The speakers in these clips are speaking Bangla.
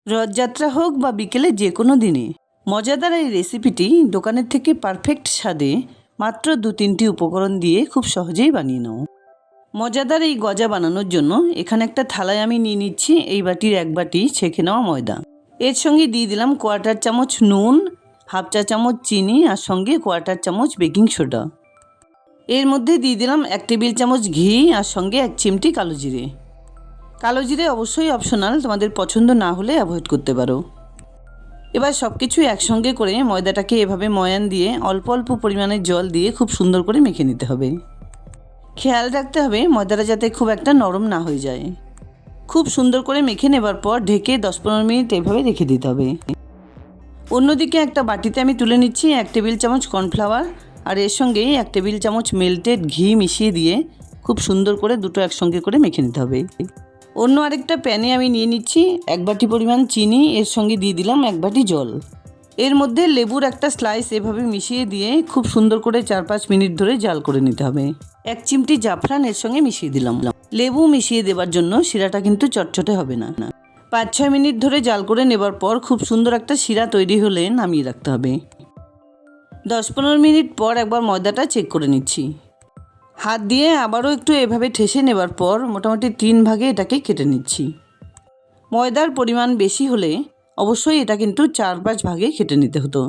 রথযাত্রা হোক বা বিকেলে যে কোনো দিনে মজাদার এই রেসিপিটি দোকানের থেকে পারফেক্ট স্বাদে মাত্র 2-3টি উপকরণ দিয়ে খুব সহজেই বানিয়ে নাও। মজাদার এই গজা বানানোর জন্য এখানে একটা থালায় আমি নিয়ে নিচ্ছি এই বাটির 1 বাটি ছেঁকে নেওয়া ময়দা। এর সঙ্গে দিয়ে দিলাম 1/4 চামচ নুন, 1/2 চা চামচ চিনি আর সঙ্গে 1/4 চামচ বেকিং সোডা। এর মধ্যে দিয়ে দিলাম 1 টেবিল চামচ ঘি আর সঙ্গে 1 চিমটি কালো জিরে। কালো জিরে অবশ্যই অপশনাল, তোমাদের পছন্দ না হলে অ্যাভয়েড করতে পারো। এবার সব কিছু একসঙ্গে করে ময়দাটাকে এভাবে ময়ান দিয়ে অল্প অল্প পরিমাণে জল দিয়ে খুব সুন্দর করে মেখে নিতে হবে। খেয়াল রাখতে হবে ময়দাটা যাতে খুব একটা নরম না হয়ে যায়। খুব সুন্দর করে মেখে নেবার পর ঢেকে 10-15 মিনিট এভাবে রেখে দিতে হবে। অন্যদিকে একটা বাটিতে আমি তুলে নিচ্ছি 1 টেবিল চামচ কর্নফ্লাওয়ার আর এর সঙ্গে 1 টেবিল চামচ মেল্টেড ঘি মিশিয়ে দিয়ে খুব সুন্দর করে দুটো একসঙ্গে করে মেখে নিতে হবে। অন্য আরেকটা প্যানে আমি নিয়ে নিচ্ছি 1 বাটি পরিমাণ চিনি, এর সঙ্গে দিয়ে দিলাম 1 বাটি জল। এর মধ্যে লেবুর একটা স্লাইস এভাবে মিশিয়ে দিয়ে খুব সুন্দর করে 4-5 মিনিট ধরে জাল করে নিতে হবে। 1 চিমটি জাফরান এর সঙ্গে মিশিয়ে দিলাম। লেবু মিশিয়ে দেওয়ার জন্য শিরাটা কিন্তু চটচটে হবে না। 5-6 মিনিট ধরে জাল করে নেবার পর খুব সুন্দর একটা শিরা তৈরি হলে নামিয়ে রাখতে হবে। 10-15 মিনিট পর একবার ময়দাটা চেক করে নিচ্ছি। হাত দিয়ে আবারও একটু এভাবে ঠেসে নেবার পর মোটামুটি 3 ভাগে এটাকে কেটে নিচ্ছি। ময়দার পরিমাণ বেশি হলে অবশ্যই এটা কিন্তু 4-5 ভাগে কেটে নিতে হতো।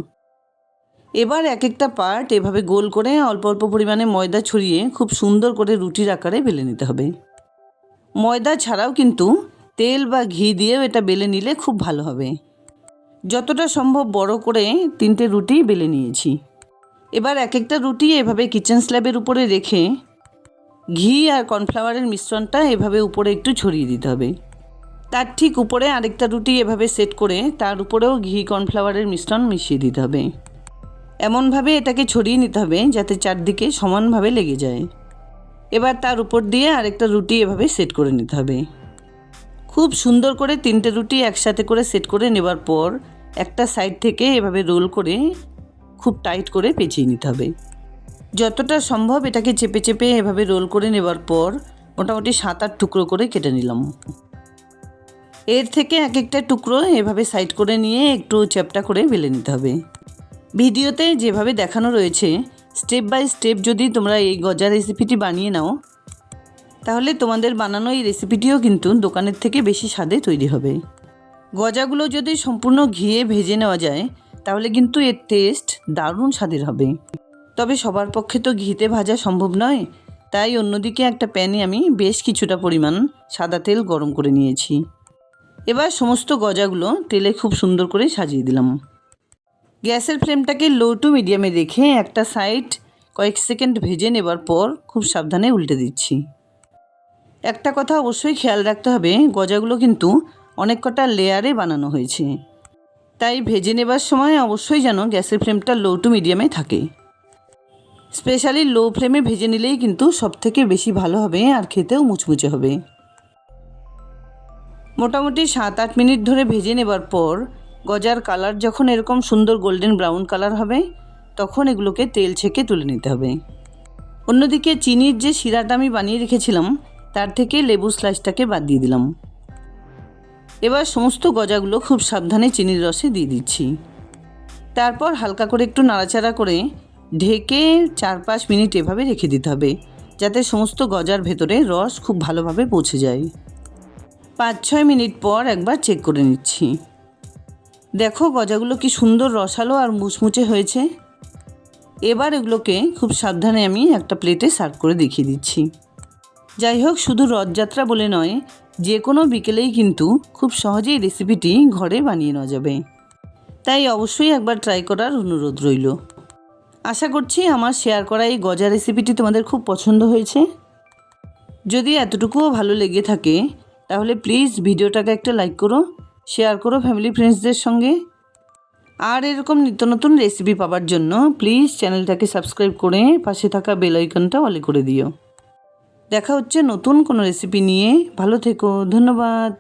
এবার এক একটা পার্ট এভাবে গোল করে অল্প অল্প পরিমাণে ময়দা ছড়িয়ে খুব সুন্দর করে রুটির আকারে বেলে নিতে হবে। ময়দা ছাড়াও কিন্তু তেল বা ঘি দিয়েও এটা বেলে নিলে খুব ভালো হবে। যতটা সম্ভব বড় করে 3টে রুটি বেলে নিয়েছি। এবার এক একটা রুটি এভাবে কিচেন স্ল্যাবের উপরে রেখে ঘি আর কর্নফ্লাওয়ারের মিশ্রণটা এভাবে উপরে একটু ছড়িয়ে দিতে হবে। তার ঠিক উপরে আরেকটা রুটি এভাবে সেট করে তার উপরেও ঘি কর্নফ্লাওয়ারের মিশ্রণ মিশিয়ে দিতে হবে। এমনভাবে এটাকে ছড়িয়ে নিতে হবে যাতে চারদিকে সমানভাবে লেগে যায়। এবার তার উপর দিয়ে আরেকটা রুটি এভাবে সেট করে নিতে হবে। খুব সুন্দর করে 3টে রুটি একসাথে করে সেট করে নেবার পর একটা সাইড থেকে এভাবে রোল করে খুব টাইট করে পেঁচিয়ে নিতে হবে। যতটা সম্ভব এটাকে চেপে চেপে এভাবে রোল করে নেবার পর মোটামুটি 7-8 টুকরো করে কেটে নিলাম। এর থেকে এক একটা টুকরো এভাবে সাইড করে নিয়ে একটু চ্যাপটা করে বেলে নিতে হবে। ভিডিওতে যেভাবে দেখানো রয়েছে স্টেপ বাই স্টেপ যদি তোমরা এই গজা রেসিপিটি বানিয়ে নাও তাহলে তোমাদের বানানো এই রেসিপিটিও কিন্তু দোকানের থেকে বেশি স্বাদে তৈরি হবে। গজাগুলো যদি সম্পূর্ণ ঘিয়ে ভেজে নেওয়া যায় তাহলে কিন্তু এর টেস্ট দারুণ স্বাদের হবে। তবে সবার পক্ষে তো ঘিতে ভাজা সম্ভব নয়, তাই অন্যদিকে একটা প্যানে আমি বেশ কিছুটা পরিমাণ সাদা তেল গরম করে নিয়েছি। এবার সমস্ত গজাগুলো তেলে খুব সুন্দর করে সাজিয়ে দিলাম। গ্যাসের ফ্লেমটাকে লো টু মিডিয়ামে রেখে একটা সাইড কয়েক সেকেন্ড ভেজে নেবার পর খুব সাবধানে উল্টে দিচ্ছি। একটা কথা অবশ্যই খেয়াল রাখতে হবে, গজাগুলো কিন্তু অনেক কটা লেয়ারে বানানো হয়েছে, তাই ভেজে নেবার সময় অবশ্যই যেন গ্যাসের ফ্লেমটা লো টু মিডিয়ামে থাকে। স্পেশালি লো ফ্লেমে ভেজে নিলেই কিন্তু সবথেকে বেশি ভালো হবে আর খেতেও মুচমুচে হবে। মোটামুটি 7-8 মিনিট ধরে ভেজে নেবার পর গজার কালার যখন এরকম সুন্দর গোল্ডেন ব্রাউন কালার হবে তখন এগুলোকে তেল ছেঁকে তুলে নিতে হবে। অন্যদিকে চিনির যে শিরাটা আমি বানিয়ে রেখেছিলাম তার থেকে লেবু স্লাইসটাকে বাদ দিয়ে দিলাম। এবার সমস্ত গজাগুলো খুব সাবধানে চিনির রসে দিয়ে দিচ্ছি। তারপর হালকা করে একটু নাড়াচাড়া করে ঢেকে 4-5 মিনিট এভাবে রেখে দিতে হবে যাতে সমস্ত গজার ভেতরে রস খুব ভালোভাবে পৌঁছে যায়। 5-6 মিনিট পর একবার চেক করে নিচ্ছি। দেখো গজাগুলো কি সুন্দর রসালো আর মুচমুচে হয়েছে। এবার এগুলোকে খুব সাবধানে আমি একটা প্লেটে সার্ভ করে দেখিয়ে দিচ্ছি। যাই হোক, শুধু রথযাত্রা বলে নয়, যে কোনো বিকেলেই কিন্তু খুব সহজেই রেসিপিটি ঘরে বানিয়ে নেওয়া যাবে। তাই অবশ্যই একবার ট্রাই করার অনুরোধ রইল। আশা করছি আমার শেয়ার করা এই গজা রেসিপিটি তোমাদের খুব পছন্দ হয়েছে। যদি এতটুকুও ভালো লেগে থাকে তাহলে প্লিজ ভিডিওটাকে একটা লাইক করো, শেয়ার করো ফ্যামিলি ফ্রেন্ডসদের সঙ্গে। আর এরকম নিত্য নতুন রেসিপি পাওয়ার জন্য প্লিজ চ্যানেলটাকে সাবস্ক্রাইব করে পাশে থাকা বেল আইকনটা অলে করে দিও। দেখা হচ্ছে নতুন কোনো রেসিপি নিয়ে। ভালো থেকো, ধন্যবাদ।